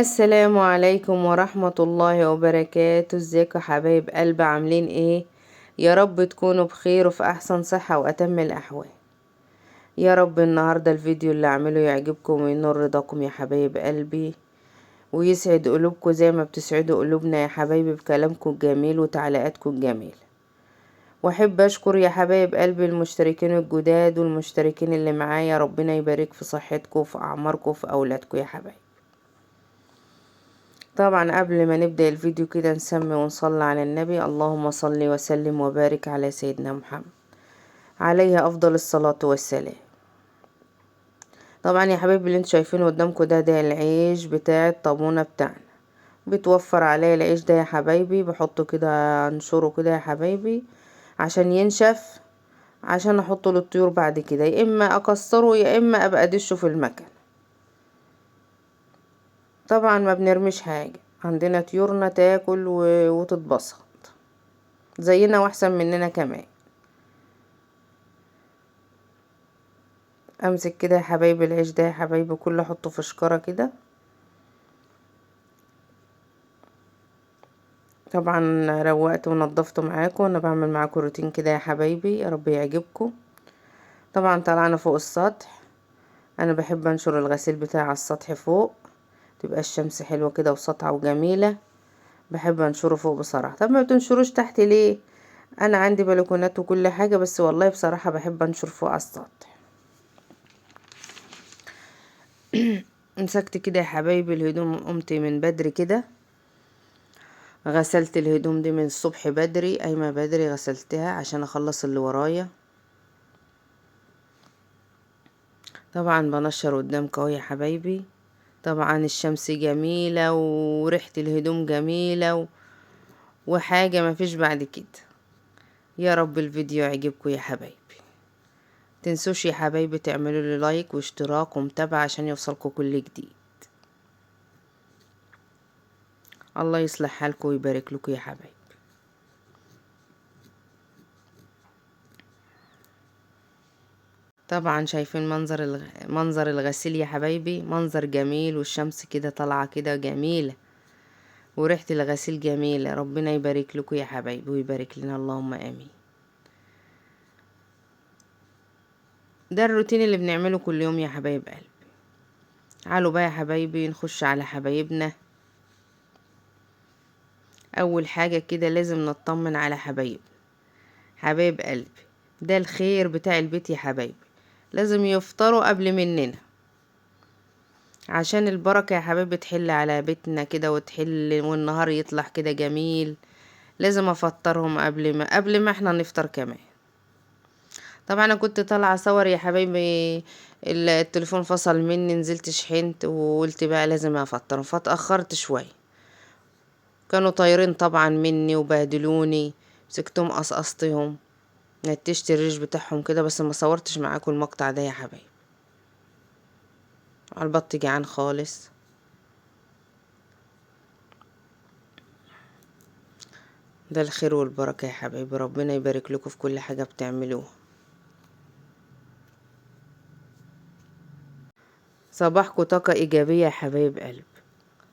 السلام عليكم ورحمة الله وبركاته. ازيكم يا حبايب قلب؟ عاملين ايه؟ يا رب تكونوا بخير وفي احسن صحة واتم الاحوال. يا رب النهاردة الفيديو اللي اعمله يعجبكم وينور رضاكم يا حبايب قلبي، ويسعد قلوبكم زي ما بتسعدوا قلوبنا يا حبايبي بكلامكم الجميل وتعليقاتكم الجميلة. واحب اشكر يا حبايب قلبي المشتركين الجداد والمشتركين اللي معايا، ربنا يبارك في صحتكم وفي اعماركم وفي اولادكم يا حبايب. طبعا قبل ما نبدأ الفيديو كده نسمي ونصلي على النبي. اللهم صل وسلم وبارك على سيدنا محمد عليه افضل الصلاة والسلام. طبعا يا حبايبي اللي انتوا شايفينه قدامكم ده العيش بتاع الطابونة بتاعنا. بتوفر عليا العيش ده يا حبايبي، بحطه كده انشره كده يا حبايبي عشان ينشف، عشان احطه للطيور بعد كده، يا اما اكسره يا اما ابقى ادشه في المكان. طبعا ما بنرميش حاجة، عندنا طيورنا تاكل وتتبسط زينا واحسن مننا كمان. امسك كده يا حبايبي العيش ده يا حبايبي كله احطه في شكارة كده. طبعا روقت ونضفته معاكم، وانا بعمل معاكم روتين كده يا حبايبي، يا رب يعجبكم. طبعا طلعنا فوق السطح، انا بحب انشر الغسيل بتاعي على السطح فوق، تبقى الشمس حلوة كده وسطعة وجميلة. بحب انشره فوق بصراحة. طب ما بتنشروش تحت ليه؟ انا عندي بلكونات وكل حاجة، بس والله بصراحة بحب انشر فوق على السطح. مسكت كده يا حبايبي الهدوم، قمت من بدري كده غسلت الهدوم دي من الصبح بدري، قايمه بدري غسلتها عشان اخلص اللي ورايا. طبعا بنشر قدامك اهو يا حبايبي. طبعا الشمس جميله وريحه الهدوم جميله وحاجه ما فيش بعد كده. يا رب الفيديو يعجبكم يا حبايبي. تنسوش يا حبايبي تعملوا لي لايك واشتراك ومتابعه عشان يوصلكم كل جديد. الله يصلح حالكم ويبارك لكم يا حبايبي. طبعا شايفين منظر الغسيل يا حبايبي، منظر جميل، والشمس كده طالعه كده جميله، وريحه الغسيل جميله. ربنا يبارك لكم يا حبايبي ويبارك لنا، اللهم امين. ده الروتين اللي بنعمله كل يوم يا حبايب قلبي. تعالوا بقى يا حبايبي نخش على حبايبنا. اول حاجه كده لازم نطمن على حبايب قلبي. ده الخير بتاع البيت يا حبايبي، لازم يفطروا قبل مننا عشان البركة يا حبايبي تحل على بيتنا كده وتحل، والنهار يطلع كده جميل. لازم افطرهم قبل ما احنا نفطر كمان. طبعا انا كنت طالعة صور يا حبايبي، التليفون فصل مني، نزلت شحنت وقلت بقى لازم افطرهم، فاتأخرت شوية. كانوا طايرين طبعا مني وبهدلوني، مسكتهم قصقصتهم، نتشت الريش بتاعهم كده، بس ما صورتش معاكم المقطع ده يا حبايبي. البط جعان خالص. ده الخير والبركة يا حبايبي، ربنا يبارك لكم في كل حاجة بتعملوها. صباحكم طاقة إيجابية يا حبايب قلب،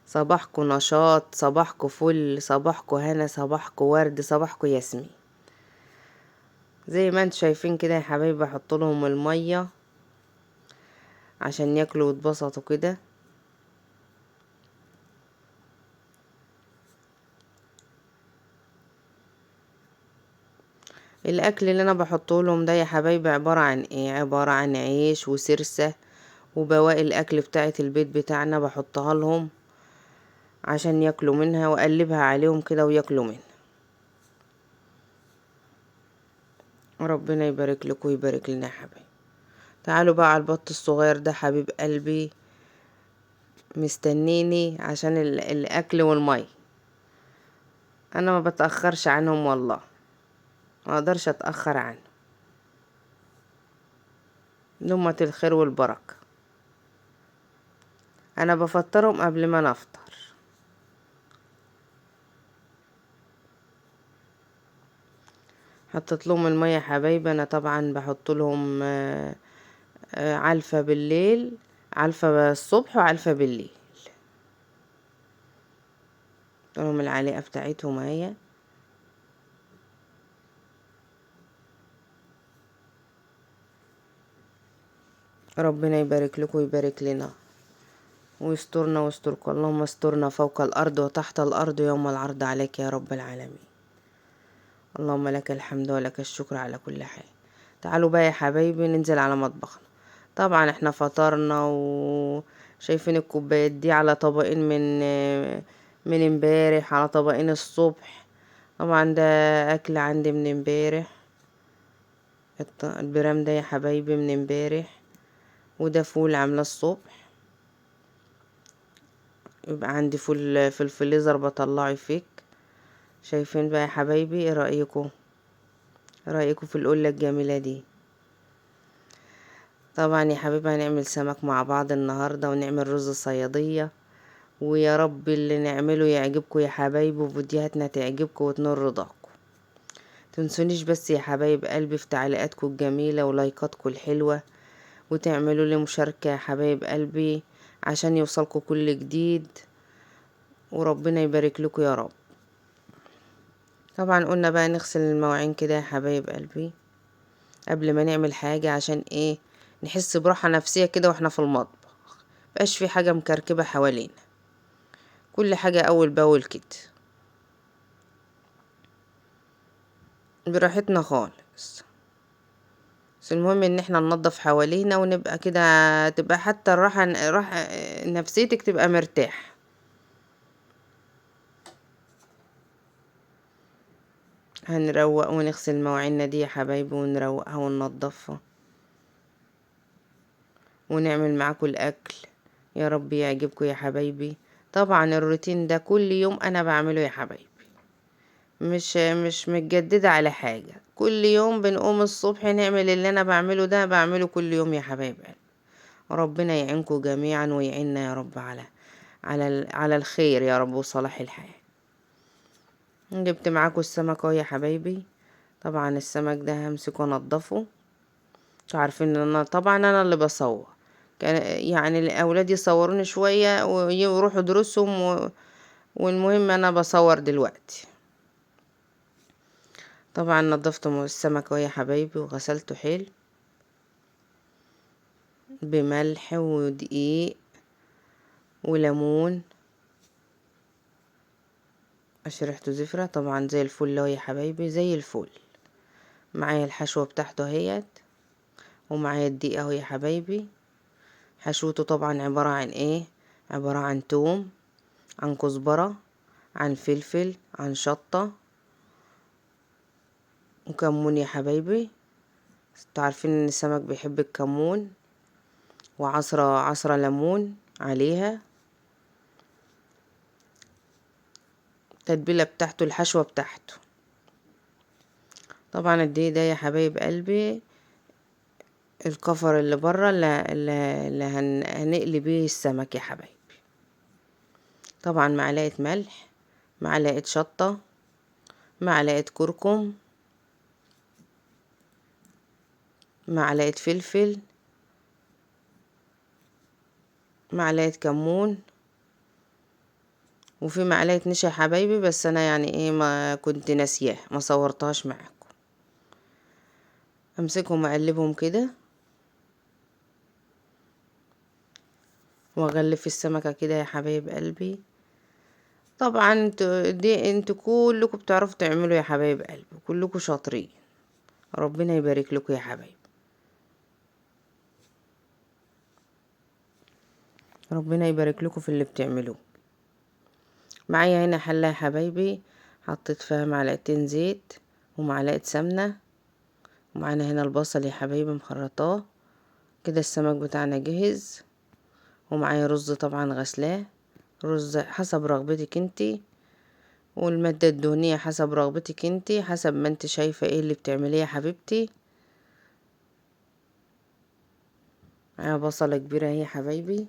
صباحكم نشاط، صباحكم فل، صباحكم هنا، صباحكم ورد، صباحكم ياسمين. زي ما انتوا شايفين كده يا حبايبي، بحط لهم المية عشان ياكلوا ويتبسطوا كده. الاكل اللي انا بحطه لهم ده يا حبايبي عبارة عن ايه؟ عبارة عن عيش وسرسة وبواقي الاكل بتاعة البيت بتاعنا، بحطها لهم عشان ياكلوا منها، واقلبها عليهم كده وياكلوا منها. ربنا يبارك لكم ويبارك لنا يا حبايبي. تعالوا بقى على البط الصغير ده حبيب قلبي، مستنيني عشان الاكل والمي. انا ما بتاخرش عنهم والله، ما اقدرش اتاخر عنهم. نمة الخير والبركه. انا بفطرهم قبل ما نفطر. حطيت لهم الميه يا حبايبي. انا طبعا بحط لهم علفه بالليل، علفه الصبح وعلفه بالليل. لهم العليقة بتاعتهم اهي. ربنا يبارك لكم ويبارك لنا ويسترنا ويستركم. اللهم استرنا فوق الأرض وتحت الأرض يوم العرض عليك يا رب العالمين. اللهم لك الحمد ولك الشكر على كل حال. تعالوا بقى يا حبايبي ننزل على مطبخنا. طبعا احنا فطرنا وشايفين الكوبايات دي على طبقين من امبارح، على طبقين الصبح. طبعا ده اكل عندي من امبارح، البرام ده يا حبايبي من امبارح، وده فول عاملاه الصبح. يبقى عندي فول في الفريزر بطلعه يفك. شايفين بقى يا حبايبي، ايه رأيكم؟ رأيكم في القلة الجميلة دي؟ طبعا يا حبيبي هنعمل سمك مع بعض النهاردة، ونعمل رز صيادية، ويا رب اللي نعمله يعجبكم يا حبايبي، وفيديوهاتنا تعجبكم وتنور رضاكم. تنسونيش بس يا حبايب قلبي في تعليقاتكم الجميلة ولايكاتكم الحلوة، وتعملوا لي مشاركة يا حبايب قلبي عشان يوصلكم كل جديد، وربنا يبارك لكم يا رب. طبعا قلنا بقى نغسل المواعين كده يا حبايب قلبي قبل ما نعمل حاجة، عشان ايه؟ نحس براحة نفسية كده واحنا في المطبخ، مبقاش في حاجة مكركبة حوالينا، كل حاجة اول باول كده براحتنا خالص. بس المهم ان احنا ننضف حوالينا ونبقى كده، تبقى حتى الراحة نفسيتك تبقى مرتاح. هنروق ونغسل مواعيننا دي يا حبايبي ونروقها وننضفها، ونعمل معاكم الاكل يا رب يعجبكم يا حبايبي. طبعا الروتين ده كل يوم انا بعمله يا حبايبي، مش متجددة على حاجة. كل يوم بنقوم الصبح نعمل اللي انا بعمله ده، بعمله كل يوم يا حبايب قلبي. ربنا يعينكم جميعا ويعيننا يا رب على الخير يا رب وصلاح الحياة. جبت معاكم السمك اهو يا حبايبي. طبعا السمك ده همسكه انضفه. انتوا عارفين ان انا طبعا انا اللي بصور، كان يعني الاولاد يصوروني شوية ويروحوا دروسهم والمهم انا بصور دلوقتي. طبعا نضفت السمك اهو يا حبايبي وغسلته حلو بملح ودقيق وليمون عشان ريحته زفرة. طبعا زي الفل اهو يا حبايبي، زي الفل. معايا الحشوة بتاعته اهيت، ومعايا الدقيق اهو يا حبايبي. حشوته طبعا عبارة عن ايه؟ عبارة عن توم، عن كزبرة، عن فلفل، عن شطة، وكمون يا حبايبي. انتوا عارفين ان السمك بيحب الكمون، وعصرة ليمون عليها. التتبيلة بتاعته، الحشوة بتاعته. طبعا الدقيق ده يا حبايب قلبي الكفر اللي برا اللي هنقلي بيه السمك يا حبايبي. طبعا معلقة ملح، معلقة شطة، معلقة كركم، معلقة فلفل، معلقة كمون، وفي معلقة نشا يا حبايبي، بس انا يعني ايه ما كنت ناسياه ما صورتهاش معاكم. امسكهم اقلبهم كده واغلف السمكة كده يا حبايب قلبي. طبعا انتوا كلكم بتعرفوا تعملوا يا حبايب قلبي، كلكم شاطرين. ربنا يبارك لكم يا حبايب، ربنا يبارك لكم في اللي بتعملوه. معايا هنا حلة يا حبايبي، حطيت فيها معلقتين زيت ومعلقة سمنة، ومعانا هنا البصل يا حبايبي مخرطاه كده. السمك بتاعنا جهز، ومعايا رز طبعا غسلاه، رز حسب رغبتك انتي، والمادة الدهنية حسب رغبتك انتي، حسب ما انت شايفة ايه اللي بتعمليه يا حبيبتي. معايا بصلة كبيرة اهي يا حبايبي.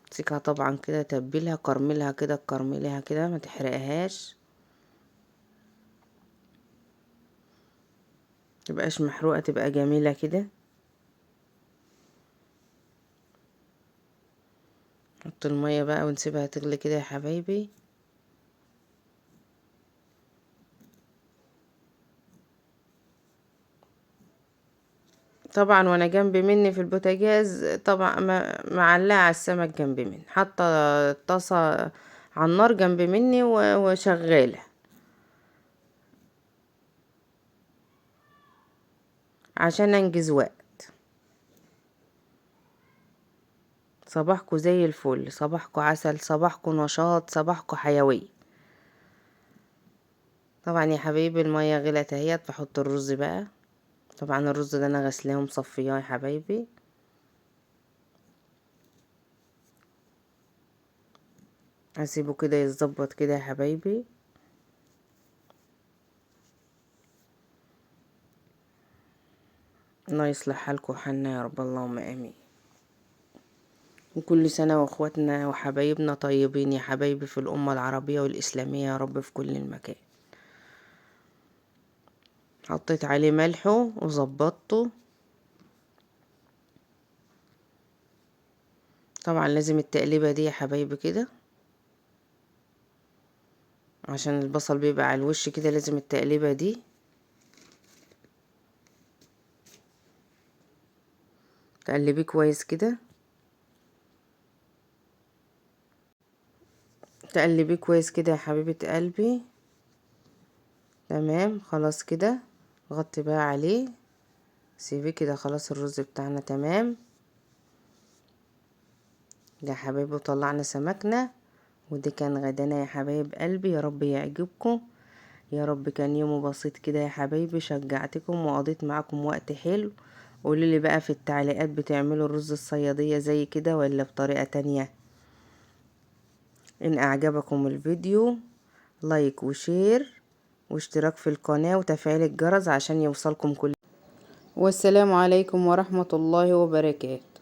امسكها طبعا كده، تبلها كرملها كده، كرمليها كده ما تحرقهاش، تبقاش محروقة، تبقى جميلة كده. نحط المية بقى ونسيبها تغلي كده يا حبايبي. طبعا وانا جنب مني في البوتاجاز طبعا معلقه على السمك جنب مني، حاطه الطاسه على النار جنب مني وشغاله عشان انجز وقت. صباحكو زي الفل، صباحكو عسل، صباحكو نشاط، صباحكو حيوية. طبعا يا حبايبي المية غلت اهيت، بحط الرز بقى. طبعا الرز ده انا غسلاه ومصفياه يا حبايبي. هسيبه كده يتظبط كده يا حبايبي. الله يصلح حالكم وحالنا يا رب، اللهم امين. وكل سنة واخواتنا وحبايبنا طيبين يا حبايبي في الأمة العربية والإسلامية يا رب في كل المكان. حطيت عليه ملحه وظبطته. طبعا لازم التقليبة دي يا حبايبي كده، عشان البصل بيبقى على الوش كده، لازم التقليبة دي. تقلبيه كويس كده، تقلبيه كويس كده يا حبيبة قلبي. تمام خلاص كده، غطي بقى عليه، سيبيه كده. خلاص الرز بتاعنا تمام يا حبايبي، وطلعنا سمكنا. ودي كان غدانا يا حبايب قلبي، يا رب يعجبكم يا رب. كان يومه بسيط كده يا حبايبي، شجعتكم وقضيت معاكم وقت حلو. قولولي بقى في التعليقات بتعملوا الرز الصيادية زي كده ولا بطريقة تانية. ان اعجبكم الفيديو لايك وشير واشتراك في القناة وتفعيل الجرس عشان يوصلكم كل. والسلام عليكم ورحمة الله وبركاته.